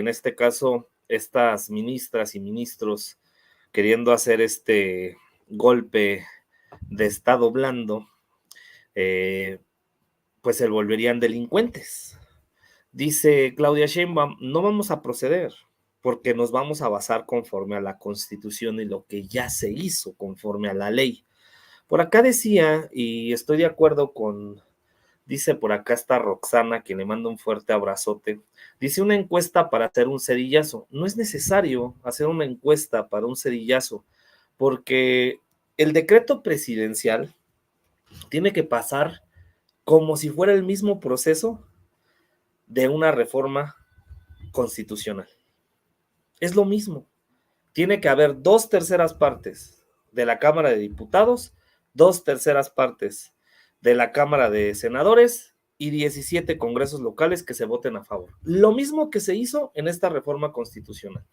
en este caso, estas ministras y ministros queriendo hacer este golpe de estado blando, pues se volverían delincuentes. Dice Claudia Sheinbaum, no vamos a proceder porque nos vamos a basar conforme a la Constitución y lo que ya se hizo conforme a la ley. Por acá decía, y estoy de acuerdo con, dice por acá está Roxana, quien le manda un fuerte abrazote, dice una encuesta para hacer un cedillazo. No es necesario hacer una encuesta para un cedillazo, porque el decreto presidencial tiene que pasar como si fuera el mismo proceso de una reforma constitucional. Es lo mismo. Tiene que haber 2/3 de la Cámara de Diputados, 2/3 de la Cámara de Senadores y 17 congresos locales que se voten a favor. Lo mismo que se hizo en esta reforma constitucional.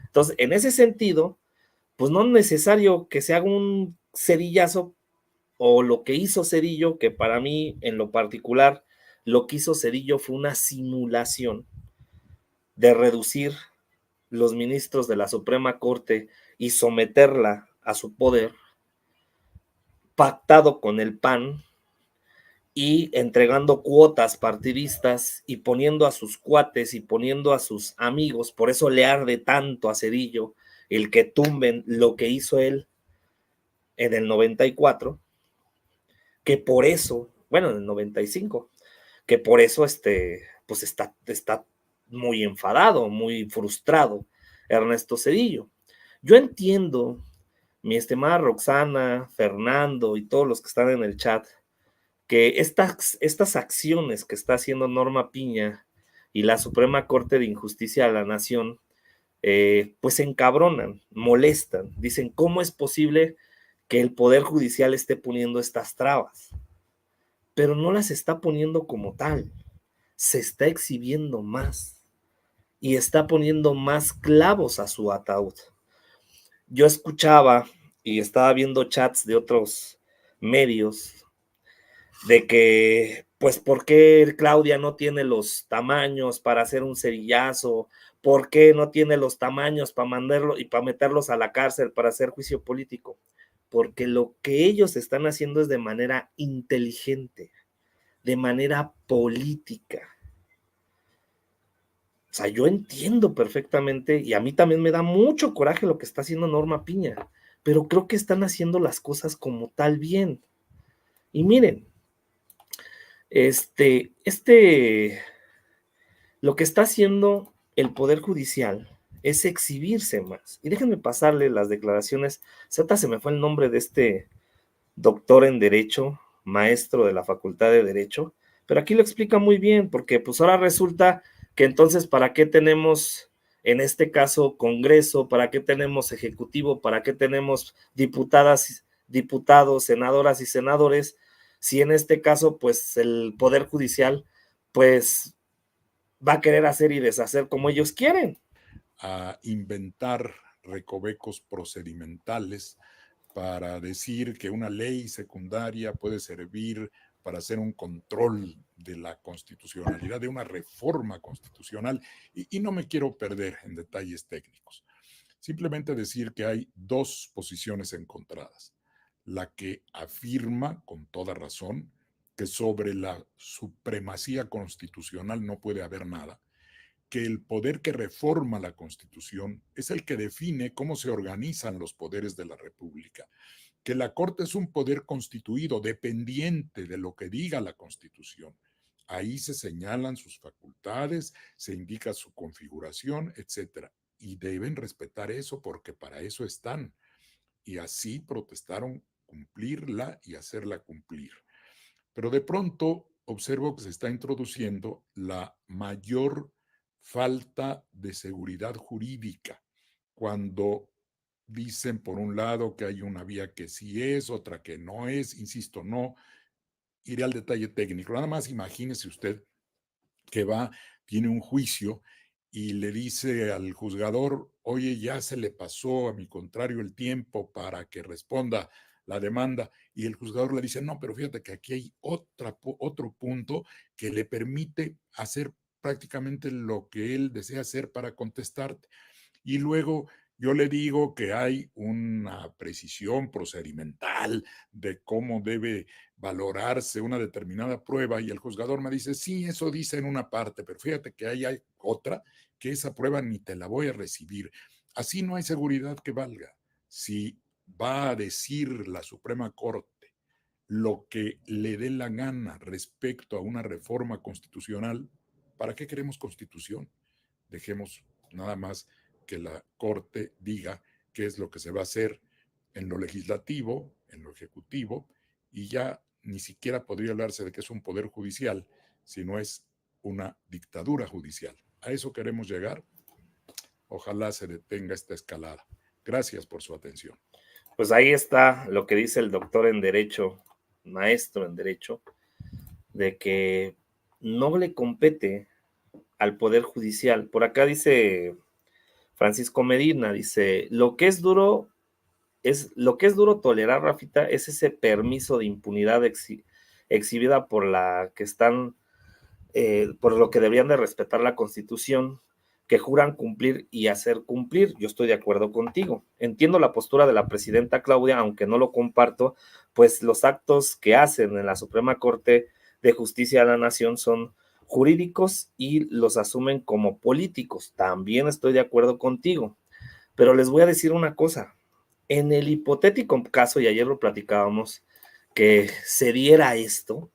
Entonces, en ese sentido, pues no es necesario que se haga un cedillazo o lo que hizo Cedillo, que para mí en lo particular, lo que hizo Cedillo fue una simulación de reducir los ministros de la Suprema Corte y someterla a su poder, pactado con el PAN y entregando cuotas partidistas y poniendo a sus cuates y poniendo a sus amigos. Por eso le arde tanto a Cedillo el que tumben lo que hizo él en el 94, que por eso, bueno, en el 95, que por eso pues está muy enfadado, muy frustrado Ernesto Cedillo. Yo entiendo, mi estimada Roxana, Fernando y todos los que están en el chat, que estas acciones que está haciendo Norma Piña y la Suprema Corte de Justicia de la Nación, pues se encabronan, molestan, dicen, ¿cómo es posible que el Poder Judicial esté poniendo estas trabas? Pero no las está poniendo como tal, se está exhibiendo más y está poniendo más clavos a su ataúd. Yo escuchaba y estaba viendo chats de otros medios de que, pues, ¿por qué Claudia no tiene los tamaños para hacer un cerillazo? ¿Por qué no tiene los tamaños para mandarlo y para meterlos a la cárcel para hacer juicio político? Porque lo que ellos están haciendo es de manera inteligente, de manera política. O sea, yo entiendo perfectamente y a mí también me da mucho coraje lo que está haciendo Norma Piña, pero creo que están haciendo las cosas como tal bien. Y miren, lo que está haciendo el Poder Judicial es exhibirse más. Y déjenme pasarle las declaraciones. Zeta, se me fue el nombre de este doctor en Derecho, maestro de la Facultad de Derecho, pero aquí lo explica muy bien, porque pues ahora resulta que entonces, ¿para qué tenemos en este caso Congreso? ¿Para qué tenemos Ejecutivo? ¿Para qué tenemos diputadas, diputados, senadoras y senadores? Si en este caso, pues el Poder Judicial, pues va a querer hacer y deshacer como ellos quieren. A inventar recovecos procedimentales para decir que una ley secundaria puede servir para hacer un control de la constitucionalidad, de una reforma constitucional, y no me quiero perder en detalles técnicos. Simplemente decir que hay dos posiciones encontradas. La que afirma, con toda razón, que sobre la supremacía constitucional no puede haber nada, que el poder que reforma la Constitución es el que define cómo se organizan los poderes de la República, que la Corte es un poder constituido dependiente de lo que diga la Constitución. Ahí se señalan sus facultades, se indica su configuración, etcétera. Y deben respetar eso porque para eso están. Y así protestaron cumplirla y hacerla cumplir. Pero de pronto observo que se está introduciendo la mayor falta de seguridad jurídica cuando dicen por un lado que hay una vía que sí es, otra que no es, insisto, no iré al detalle técnico, nada más imagínese usted que tiene un juicio y le dice al juzgador, oye, ya se le pasó a mi contrario el tiempo para que responda la demanda, y el juzgador le dice, no, pero fíjate que aquí hay otro punto que le permite hacer prácticamente lo que él desea hacer para contestarte. Y luego yo le digo que hay una precisión procedimental de cómo debe valorarse una determinada prueba y el juzgador me dice, sí, eso dice en una parte, pero fíjate que ahí hay otra, que esa prueba ni te la voy a recibir. Así no hay seguridad que valga. Si va a decir la Suprema Corte lo que le dé la gana respecto a una reforma constitucional, ¿para qué queremos constitución? Dejemos nada más que la Corte diga qué es lo que se va a hacer en lo legislativo, en lo ejecutivo, y ya ni siquiera podría hablarse de que es un poder judicial, sino es una dictadura judicial. A eso queremos llegar. Ojalá se detenga esta escalada. Gracias por su atención. Pues ahí está lo que dice el doctor en Derecho, maestro en Derecho, de que no le compete al Poder Judicial. Por acá dice Francisco Medina, dice, lo que es duro tolerar, Rafita, es ese permiso de impunidad exhibida por la que están, por lo que deberían de respetar la Constitución, que juran cumplir y hacer cumplir. Yo estoy de acuerdo contigo. Entiendo la postura de la presidenta Claudia, aunque no lo comparto, pues los actos que hacen en la Suprema Corte de Justicia de la Nación son jurídicos y los asumen como políticos. También estoy de acuerdo contigo, pero les voy a decir una cosa. En el hipotético caso, y ayer lo platicábamos, que se diera esto,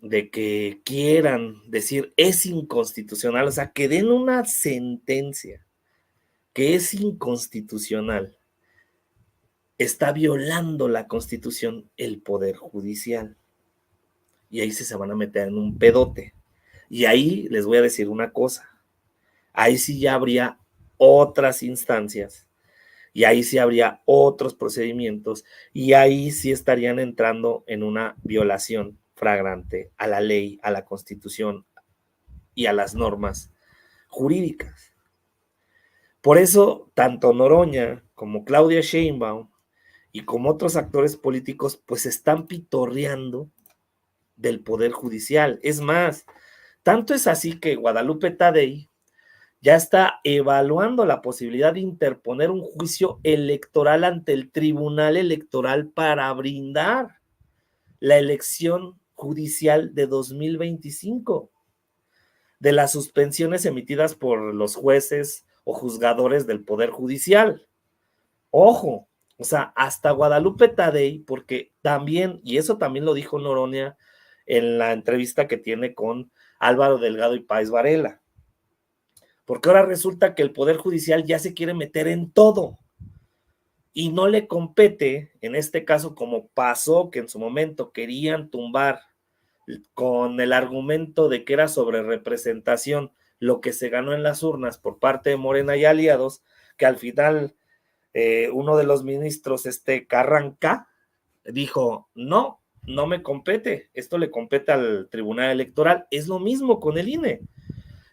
de que quieran decir es inconstitucional, o sea, que den una sentencia que es inconstitucional, está violando la Constitución el Poder Judicial. Y ahí se van a meter en un pedote. Y ahí les voy a decir una cosa, ahí sí ya habría otras instancias, y ahí sí habría otros procedimientos, y ahí sí estarían entrando en una violación flagrante a la ley, a la Constitución y a las normas jurídicas. Por eso, tanto Noroña como Claudia Sheinbaum y como otros actores políticos, pues están pitorreando del Poder Judicial. Es más, tanto es así que Guadalupe Tadei ya está evaluando la posibilidad de interponer un juicio electoral ante el Tribunal Electoral para brindar la elección judicial de 2025, de las suspensiones emitidas por los jueces o juzgadores del Poder Judicial. Ojo, o sea, hasta Guadalupe Tadei, porque también, y eso también lo dijo Noroña en la entrevista que tiene con Álvaro Delgado y Páez Varela, porque ahora resulta que el Poder Judicial ya se quiere meter en todo y no le compete, en este caso como pasó que en su momento querían tumbar con el argumento de que era sobre representación lo que se ganó en las urnas por parte de Morena y aliados, que al final uno de los ministros, Carranca, dijo, no me compete, esto le compete al Tribunal Electoral. Es lo mismo con el INE.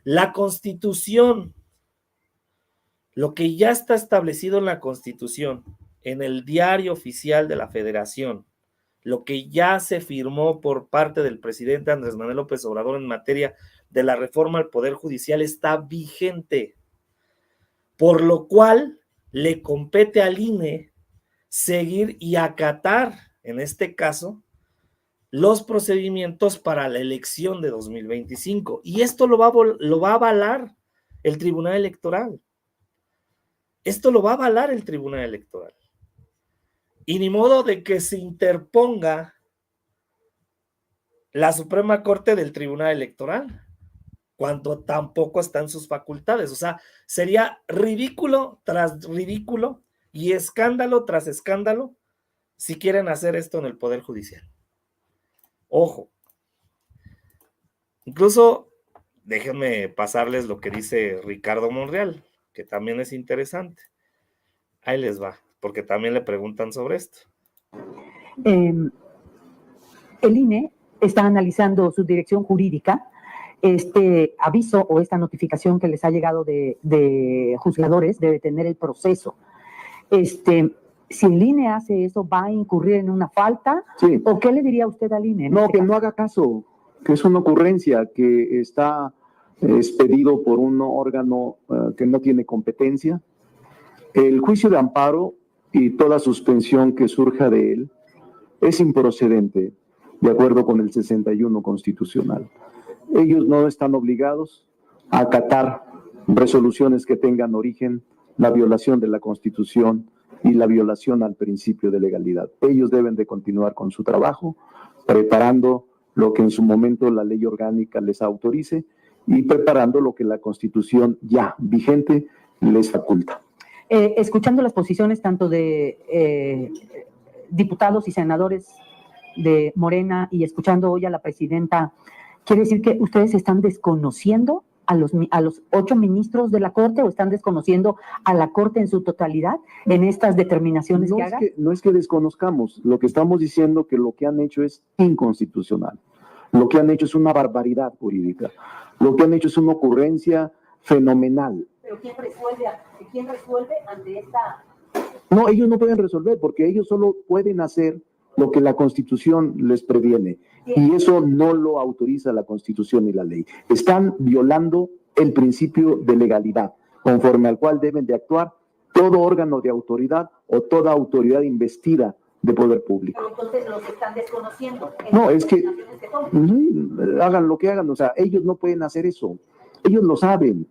La Constitución, lo que ya está establecido en la Constitución, en el diario oficial de la Federación, lo que ya se firmó por parte del presidente Andrés Manuel López Obrador en materia de la reforma al Poder Judicial está vigente, por lo cual le compete al INE seguir y acatar, en este caso, los procedimientos para la elección de 2025. Y esto lo va a avalar el Tribunal Electoral. Esto lo va a avalar el Tribunal Electoral. Y ni modo de que se interponga la Suprema Corte del Tribunal Electoral, cuando tampoco está en sus facultades. O sea, sería ridículo tras ridículo y escándalo tras escándalo si quieren hacer esto en el Poder Judicial. Ojo. Incluso, déjenme pasarles lo que dice Ricardo Monreal, que también es interesante. Ahí les va, porque también le preguntan sobre esto. El INE está analizando su dirección jurídica, este aviso o esta notificación que les ha llegado de juzgadores debe tener el proceso. Si el INE hace eso, ¿va a incurrir en una falta? Sí. ¿O qué le diría usted al INE? No, que no haga caso. que es una ocurrencia que está expedido por un órgano que no tiene competencia. El juicio de amparo y toda suspensión que surja de él es improcedente, de acuerdo con el 61 constitucional. Ellos no están obligados a acatar resoluciones que tengan origen la violación de la Constitución y la violación al principio de legalidad. Ellos deben de continuar con su trabajo, preparando lo que en su momento la ley orgánica les autorice y preparando lo que la Constitución ya vigente les faculta. Escuchando las posiciones tanto de diputados y senadores de Morena y escuchando hoy a la presidenta, ¿quiere decir que ustedes están desconociendo a los 8 ministros de la Corte o están desconociendo a la Corte en su totalidad en estas determinaciones que hagan? No es que desconozcamos, lo que estamos diciendo que lo que han hecho es inconstitucional, lo que han hecho es una barbaridad jurídica, lo que han hecho es una ocurrencia fenomenal. ¿Pero quién resuelve ante esta? No, ellos no pueden resolver porque ellos solo pueden hacer lo que la Constitución les previene. Y eso no lo autoriza la Constitución ni la ley. Están violando el principio de legalidad, conforme al cual deben de actuar todo órgano de autoridad o toda autoridad investida de poder público. Pero entonces los están desconociendo. No, es que hagan lo que hagan, o sea, ellos no pueden hacer eso. Ellos lo saben.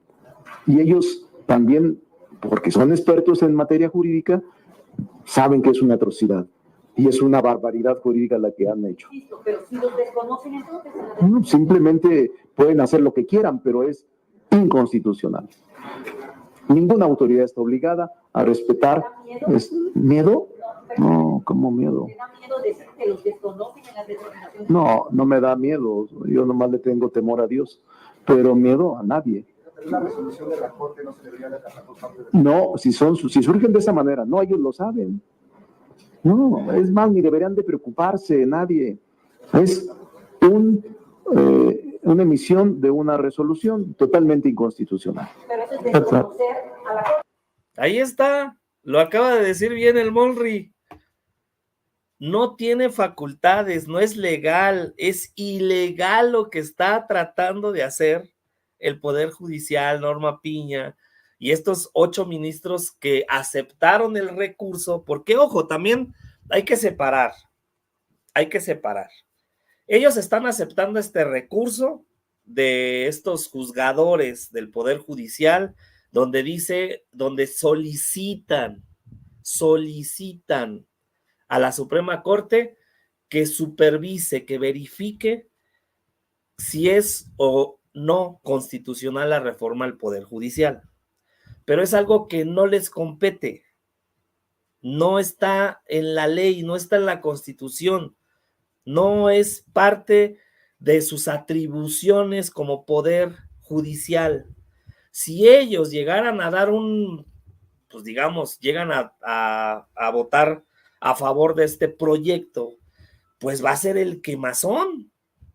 Y ellos también, porque son expertos en materia jurídica, saben que es una atrocidad. Y es una barbaridad jurídica la que han hecho. Pero si los desconocen, entonces... Simplemente pueden hacer lo que quieran, pero es inconstitucional. Ninguna autoridad está obligada a respetar. ¿Miedo? No, ¿cómo miedo? ¿Te da miedo decir que los desconocen en las determinaciones? No, no me da miedo. Yo nomás le tengo temor a Dios, pero miedo a nadie. La resolución de la Corte no se debería de acatar por parte de... No, si surgen de esa manera, no, ellos lo saben. No, es más, ni deberían de preocuparse nadie. Es una emisión de una resolución totalmente inconstitucional. Pero eso es desconocer a la Corte. Ahí está, lo acaba de decir bien el Monri. No tiene facultades, no es legal, es ilegal lo que está tratando de hacer el Poder Judicial, Norma Piña, y estos 8 ministros que aceptaron el recurso, porque, ojo, también hay que separar. Ellos están aceptando este recurso de estos juzgadores del Poder Judicial, donde solicitan a la Suprema Corte que supervise, que verifique si es o no constitucional la reforma al Poder Judicial. Pero es algo que no les compete, no está en la ley, no está en la Constitución, no es parte de sus atribuciones como Poder Judicial. Si ellos llegaran a dar llegan a votar a favor de este proyecto, pues va a ser el quemazón.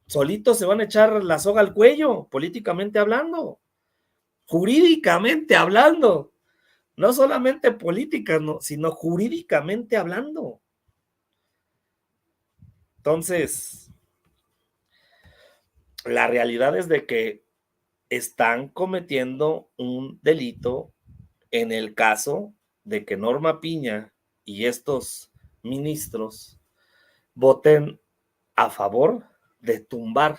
Solitos se van a echar la soga al cuello, políticamente hablando. Jurídicamente hablando, no solamente política, no, sino jurídicamente hablando. Entonces, la realidad es de que están cometiendo un delito en el caso de que Norma Piña y estos ministros voten a favor de tumbar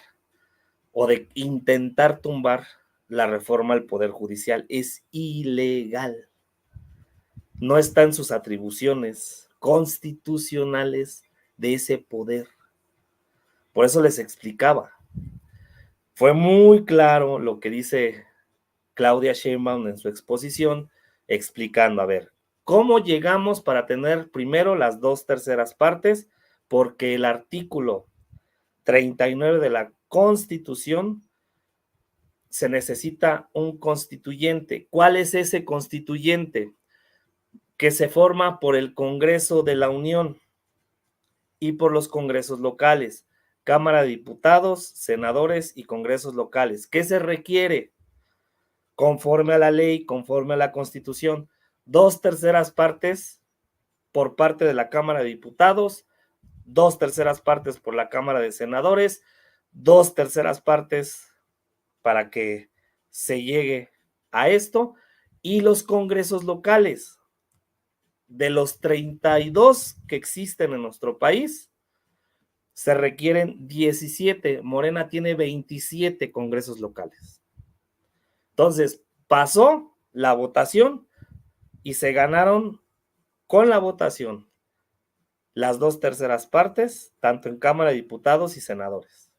o de intentar tumbar la reforma al Poder Judicial. Es ilegal. No está en sus atribuciones constitucionales de ese poder. Por eso les explicaba. Fue muy claro lo que dice Claudia Sheinbaum en su exposición, explicando, a ver, ¿cómo llegamos para tener primero las 2/3 partes? Porque el artículo 39 de la Constitución se necesita un constituyente. ¿Cuál es ese constituyente? Que se forma por el Congreso de la Unión y por los congresos locales, Cámara de Diputados, senadores y congresos locales. ¿Qué se requiere? Conforme a la ley, conforme a la Constitución, 2/3 partes por parte de la Cámara de Diputados, 2/3 partes por la Cámara de Senadores, 2/3 partes para que se llegue a esto, y los congresos locales. De los 32 que existen en nuestro país, se requieren 17. Morena tiene 27 congresos locales. Entonces, pasó la votación y se ganaron con la votación las 2/3 partes, tanto en Cámara de Diputados y Senadores.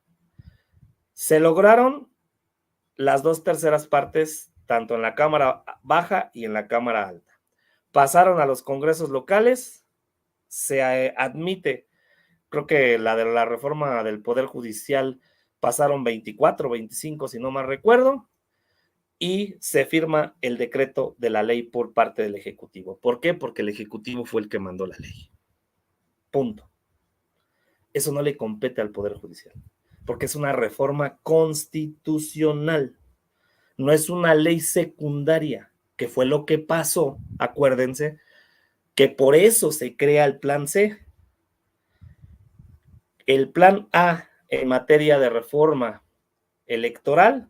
Se lograron las 2/3 partes, tanto en la Cámara Baja y en la Cámara Alta. Pasaron a los congresos locales, se admite, creo que la de la reforma del Poder Judicial pasaron 24, 25, si no mal recuerdo, y se firma el decreto de la ley por parte del Ejecutivo. ¿Por qué? Porque el Ejecutivo fue el que mandó la ley. Punto. Eso no le compete al Poder Judicial, porque es una reforma constitucional, no es una ley secundaria, que fue lo que pasó, acuérdense, que por eso se crea el Plan C. El Plan A en materia de reforma electoral,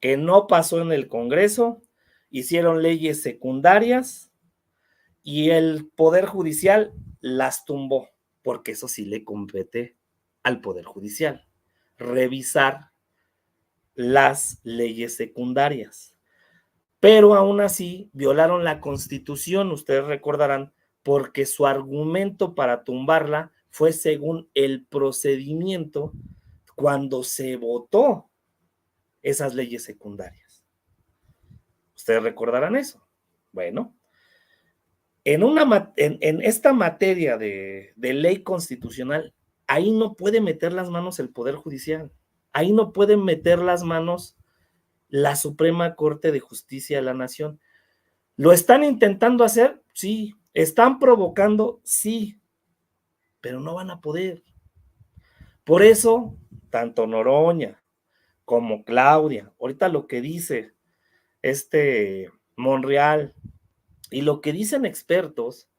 que no pasó en el Congreso, hicieron leyes secundarias y el Poder Judicial las tumbó, porque eso sí le compete al Poder Judicial, revisar las leyes secundarias. Pero aún así violaron la Constitución, ustedes recordarán, porque su argumento para tumbarla fue según el procedimiento cuando se votó esas leyes secundarias. Ustedes recordarán eso. Bueno, en esta materia de ley constitucional, ahí no puede meter las manos el Poder Judicial, ahí no pueden meter las manos la Suprema Corte de Justicia de la Nación. ¿Lo están intentando hacer? Sí. ¿Están provocando? Sí. Pero no van a poder. Por eso, tanto Noroña como Claudia, ahorita lo que dice Monreal y lo que dicen expertos,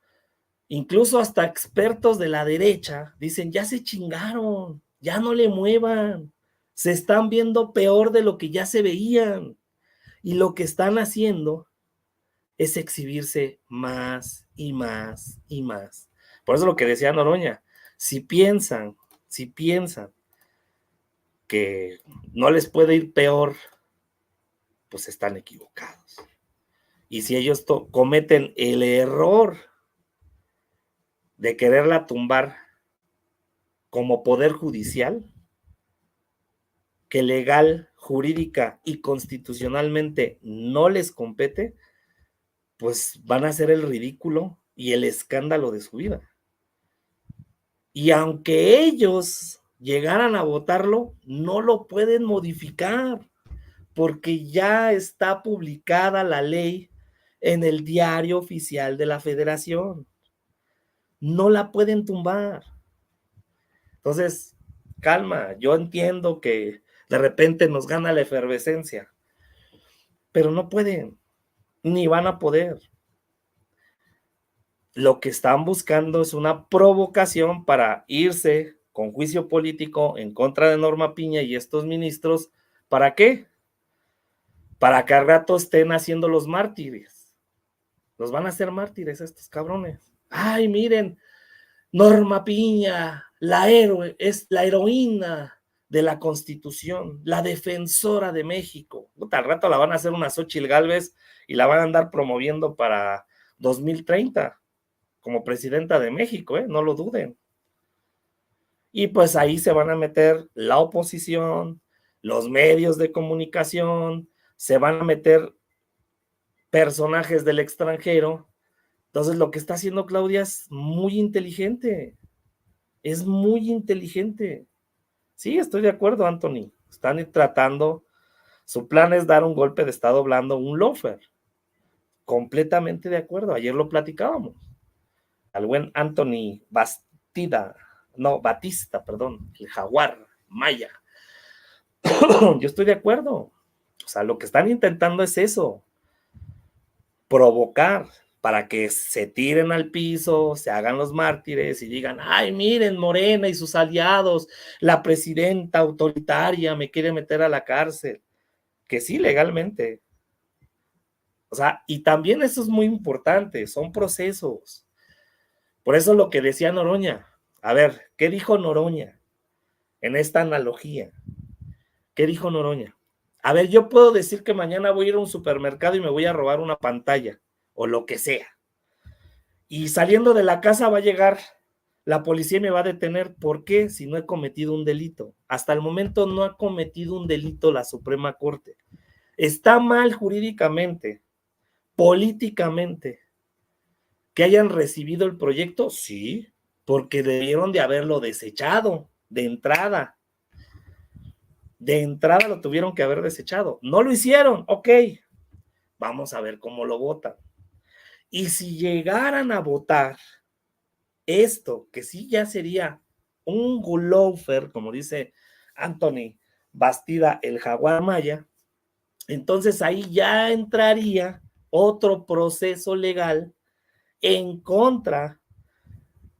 incluso hasta expertos de la derecha, dicen, ya se chingaron, ya no le muevan, se están viendo peor de lo que ya se veían, y lo que están haciendo es exhibirse más y más y más. Por eso lo que decía Noroña, si piensan que no les puede ir peor, pues están equivocados. Y si ellos cometen el error de quererla tumbar como poder judicial, que legal, jurídica y constitucionalmente no les compete, pues van a hacer el ridículo y el escándalo de su vida. Y aunque ellos llegaran a votarlo, no lo pueden modificar, porque ya está publicada la ley en el Diario Oficial de la Federación. No la pueden tumbar. Entonces, calma, yo entiendo que de repente nos gana la efervescencia, pero no pueden, ni van a poder. Lo que están buscando es una provocación para irse con juicio político en contra de Norma Piña y estos ministros. ¿Para qué? Para que al rato estén haciendo los mártires. Los van a hacer mártires estos cabrones. Ay, miren, Norma Piña, la héroe, es la heroína de la Constitución, la defensora de México. Al rato la van a hacer una Xóchitl Gálvez y la van a andar promoviendo para 2030 como presidenta de México, no lo duden. Y pues ahí se van a meter la oposición, los medios de comunicación, se van a meter personajes del extranjero. Entonces lo que está haciendo Claudia es muy inteligente. Es muy inteligente. Sí, estoy de acuerdo, Anthony. Están tratando, su plan es dar un golpe de estado blando, un loafer. Completamente de acuerdo. Ayer lo platicábamos. Al buen Anthony Batista, el jaguar maya. Yo estoy de acuerdo. O sea, lo que están intentando es eso, provocar, para que se tiren al piso, se hagan los mártires y digan, ay, miren, Morena y sus aliados, la presidenta autoritaria me quiere meter a la cárcel. Que sí, legalmente. O sea, y también eso es muy importante, son procesos. Por eso lo que decía Noroña, a ver, ¿qué dijo Noroña en esta analogía? ¿Qué dijo Noroña? A ver, yo puedo decir que mañana voy a ir a un supermercado y me voy a robar una pantalla o lo que sea. Y saliendo de la casa va a llegar la policía y me va a detener. ¿Por qué? Si no he cometido un delito. Hasta el momento no ha cometido un delito la Suprema Corte. Está mal jurídicamente, políticamente, que hayan recibido el proyecto, sí, porque debieron de haberlo desechado de entrada. De entrada lo tuvieron que haber desechado. No lo hicieron, ok. Vamos a ver cómo lo votan. Y si llegaran a votar esto, que sí ya sería un gulófer, como dice Anthony Bastida, el jaguar maya, entonces ahí ya entraría otro proceso legal en contra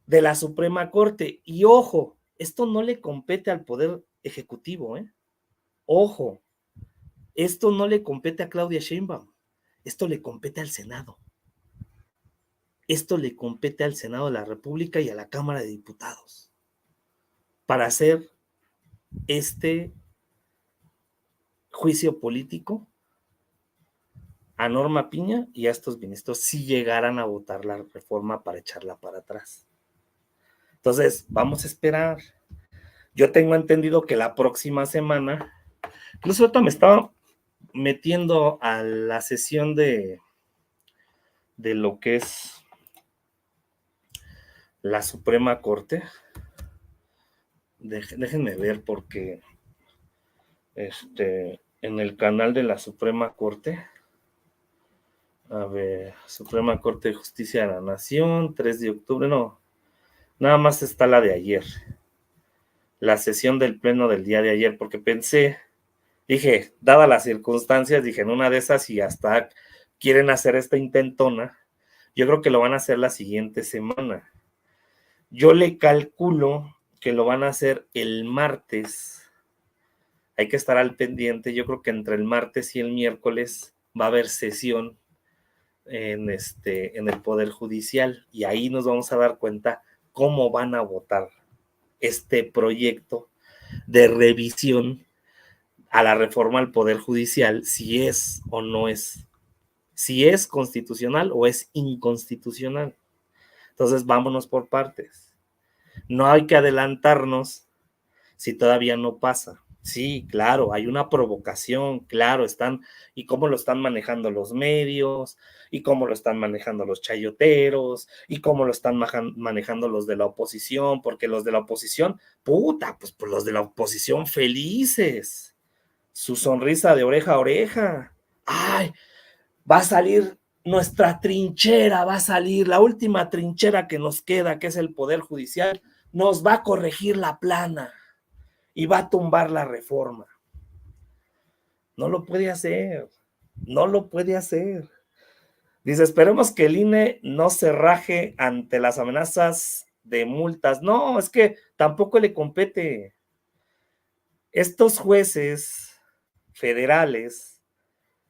de la Suprema Corte. Y ojo, esto no le compete al Poder Ejecutivo, ¿eh? Ojo, esto no le compete a Claudia Sheinbaum, esto le compete al Senado. Esto le compete al Senado de la República y a la Cámara de Diputados para hacer este juicio político a Norma Piña y a estos ministros si llegaran a votar la reforma para echarla para atrás. Entonces, vamos a esperar. Yo tengo entendido que la próxima semana, incluso ahorita me estaba metiendo a la sesión de lo que es la Suprema Corte. Déjenme ver porque en el canal de la Suprema Corte, a ver, Suprema Corte de Justicia de la Nación, 3 de octubre, no, nada más está la de ayer, la sesión del pleno del día de ayer, porque dije, dadas las circunstancias, dije, en una de esas y hasta quieren hacer esta intentona, yo creo que lo van a hacer la siguiente semana. Yo le calculo que lo van a hacer el martes. Hay que estar al pendiente. Yo creo que entre el martes y el miércoles va a haber sesión en el Poder Judicial y ahí nos vamos a dar cuenta cómo van a votar este proyecto de revisión a la reforma al Poder Judicial, si es o no es, si es constitucional o es inconstitucional. Entonces, vámonos por partes. No hay que adelantarnos si todavía no pasa. Sí, claro, hay una provocación, claro, y cómo lo están manejando los medios, y cómo lo están manejando los chayoteros, y cómo lo están manejando los de la oposición, porque los de la oposición, pues los de la oposición felices, su sonrisa de oreja a oreja. Ay, va a salir nuestra trinchera, va a salir la última trinchera que nos queda, que es el Poder Judicial, nos va a corregir la plana y va a tumbar la reforma. No lo puede hacer, no lo puede hacer. Dice, esperemos que el INE no se raje ante las amenazas de multas. No, es que tampoco le compete. Estos jueces federales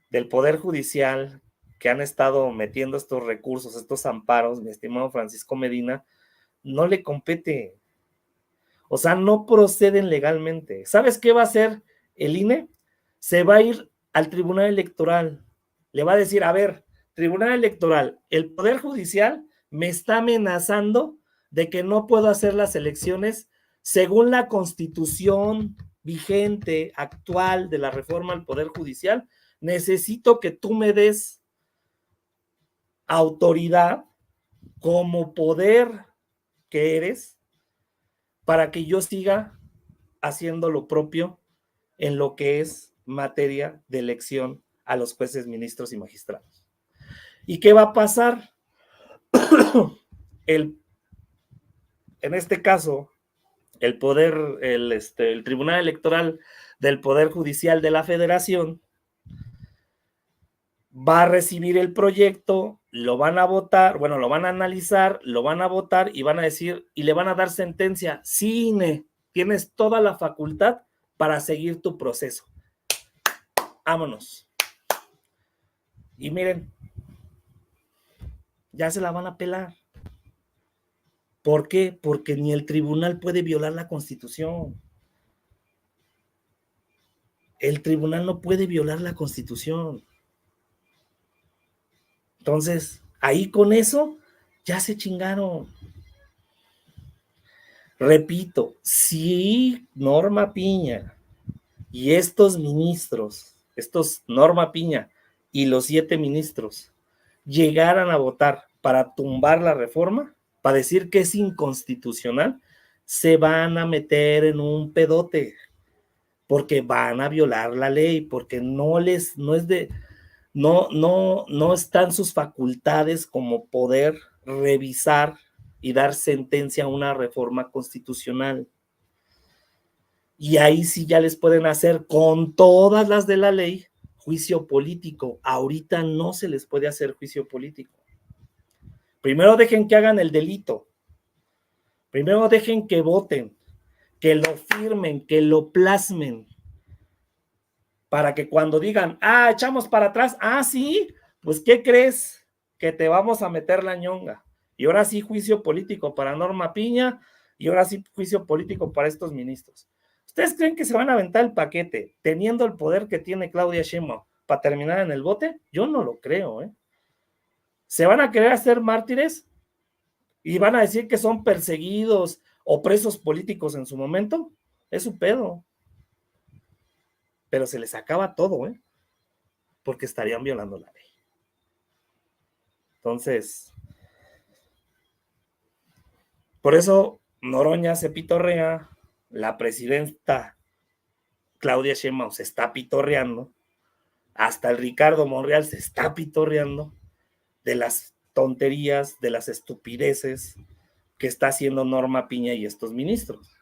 del Poder Judicial que han estado metiendo estos recursos, estos amparos, mi estimado Francisco Medina, no le compete. O sea, no proceden legalmente. ¿Sabes qué va a hacer el INE? Se va a ir al Tribunal Electoral. Le va a decir, a ver, Tribunal Electoral, el Poder Judicial me está amenazando de que no puedo hacer las elecciones según la Constitución vigente, actual de la reforma al Poder Judicial. Necesito que tú me des autoridad como poder que eres para que yo siga haciendo lo propio en lo que es materia de elección a los jueces, ministros y magistrados. ¿Y qué va a pasar? En este caso, el Tribunal Electoral del Poder Judicial de la Federación va a recibir el proyecto, lo van a votar, bueno, lo van a analizar, lo van a votar y van a decir, y le van a dar sentencia. Sí, INE, tienes toda la facultad para seguir tu proceso. Vámonos. Y miren, ya se la van a pelar. ¿Por qué? Porque ni el tribunal puede violar la Constitución. El tribunal no puede violar la Constitución. Entonces, ahí con eso, ya se chingaron. Repito, si Norma Piña y estos ministros, Norma Piña y los 7 ministros, llegaran a votar para tumbar la reforma, para decir que es inconstitucional, se van a meter en un pedote, porque van a violar la ley, porque no están sus facultades como poder revisar y dar sentencia a una reforma constitucional. Y ahí sí ya les pueden hacer con todas las de la ley juicio político. Ahorita no se les puede hacer juicio político. Primero dejen que hagan el delito. Primero dejen que voten, que lo firmen, que lo plasmen. Para que cuando digan, echamos para atrás, sí, pues ¿qué crees? Que te vamos a meter la ñonga. Y ahora sí juicio político para Norma Piña y ahora sí juicio político para estos ministros. ¿Ustedes creen que se van a aventar el paquete teniendo el poder que tiene Claudia Sheinbaum para terminar en el bote? Yo no lo creo, ¿eh? ¿Se van a querer hacer mártires y van a decir que son perseguidos o presos políticos en su momento? Es su pedo. Pero se les acaba todo, ¿eh? Porque estarían violando la ley. Entonces, por eso Noroña se pitorrea, la presidenta Claudia Sheinbaum se está pitorreando, hasta el Ricardo Monreal se está pitorreando de las tonterías, de las estupideces que está haciendo Norma Piña y estos ministros.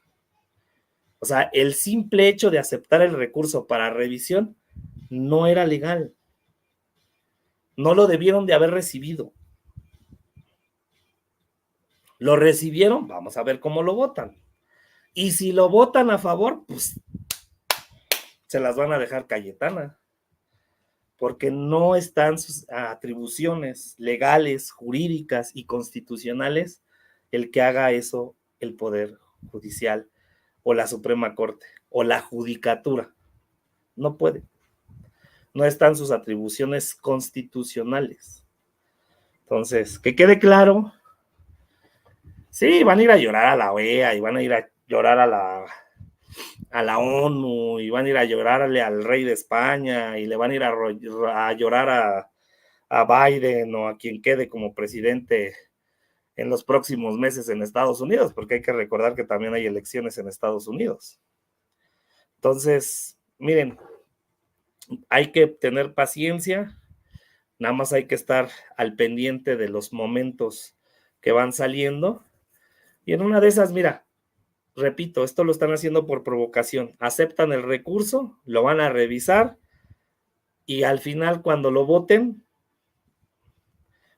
O sea, el simple hecho de aceptar el recurso para revisión no era legal. No lo debieron de haber recibido. Lo recibieron, vamos a ver cómo lo votan. Y si lo votan a favor, pues se las van a dejar Cayetana, porque no están sus atribuciones legales, jurídicas y constitucionales el que haga eso el Poder Judicial o la Suprema Corte o la Judicatura. No puede. No están sus atribuciones constitucionales. Entonces, que quede claro, sí, van a ir a llorar a la OEA y van a ir a llorar a la ONU y van a ir a llorarle al rey de España y le van a ir a llorar a Biden o a quien quede como presidente en los próximos meses en Estados Unidos, porque hay que recordar que también hay elecciones en Estados Unidos. Entonces, miren, hay que tener paciencia, nada más hay que estar al pendiente de los momentos que van saliendo y en una de esas, mira, repito, esto lo están haciendo por provocación. Aceptan el recurso, lo van a revisar y al final cuando lo voten,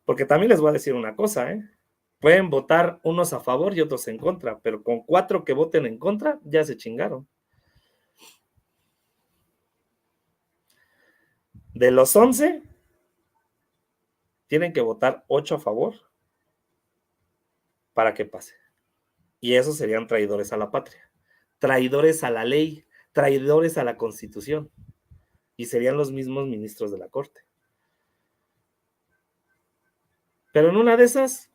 porque también les voy a decir una cosa, pueden votar unos a favor y otros en contra, pero con 4 que voten en contra, ya se chingaron. De los 11, tienen que votar 8 a favor para que pase. Y esos serían traidores a la patria, traidores a la ley, traidores a la Constitución. Y serían los mismos ministros de la Corte. Pero en una de esas,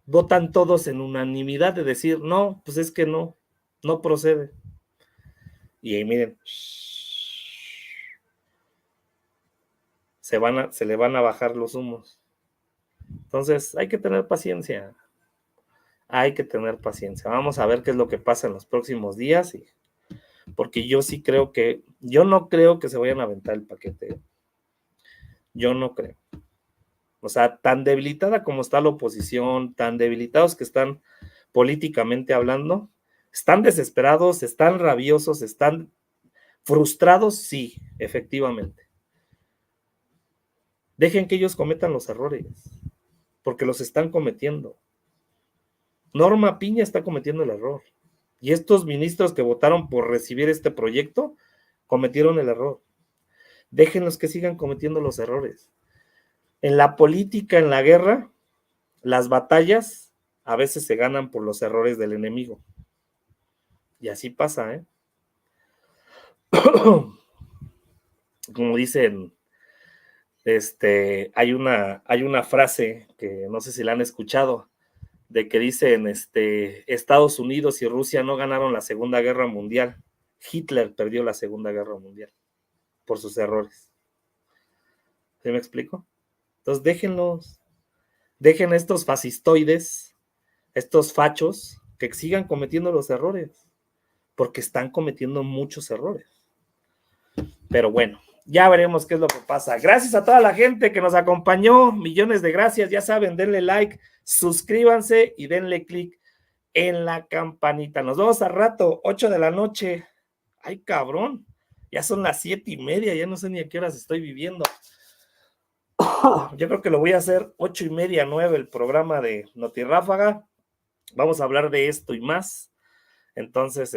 votan todos en unanimidad de decir, no, pues es que no procede. Y ahí miren, se le van a bajar los humos. Entonces, hay que tener paciencia. Hay que tener paciencia. Vamos a ver qué es lo que pasa en los próximos días. Porque yo sí creo yo no creo que se vayan a aventar el paquete. Yo no creo. O sea, tan debilitada como está la oposición, tan debilitados que están políticamente hablando, están desesperados, están rabiosos, están frustrados, sí, efectivamente. Dejen que ellos cometan los errores, porque los están cometiendo. Norma Piña está cometiendo el error. Y estos ministros que votaron por recibir este proyecto cometieron el error. Déjenlos que sigan cometiendo los errores. En la política, en la guerra, las batallas a veces se ganan por los errores del enemigo. Y así pasa, ¿eh? Como dicen, hay una frase que no sé si la han escuchado, de que dicen, Estados Unidos y Rusia no ganaron la Segunda Guerra Mundial. Hitler perdió la Segunda Guerra Mundial por sus errores. ¿Sí me explico? Entonces dejen a estos fascistoides, estos fachos, que sigan cometiendo los errores, porque están cometiendo muchos errores. Pero bueno, ya veremos qué es lo que pasa. Gracias a toda la gente que nos acompañó, millones de gracias, ya saben, denle like, suscríbanse y denle click en la campanita. Nos vemos al rato, 8 de la noche. Ay, cabrón, ya son las 7:30, ya no sé ni a qué horas estoy viviendo. Yo creo que lo voy a hacer 8:30, 9, el programa de Notirráfaga. Vamos a hablar de esto y más. Entonces,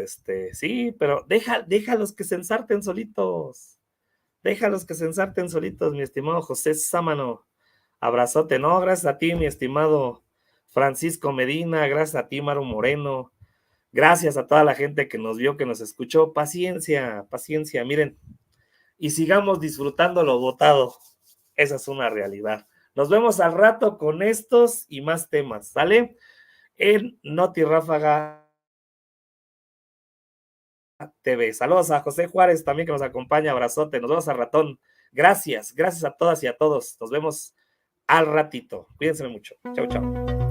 sí, pero déjalos que se ensarten solitos. Déjalos que se ensarten solitos, mi estimado José Sámano. Abrazote, no, gracias a ti, mi estimado Francisco Medina, gracias a ti, Maru Moreno. Gracias a toda la gente que nos vio, que nos escuchó. Paciencia, paciencia, miren. Y sigamos disfrutando lo votado. Esa es una realidad. Nos vemos al rato con estos y más temas, ¿sale? En Notirráfaga TV. Saludos a José Juárez también que nos acompaña. Abrazote. Nos vemos al ratón. Gracias a todas y a todos. Nos vemos al ratito. Cuídense mucho. Chau, chau.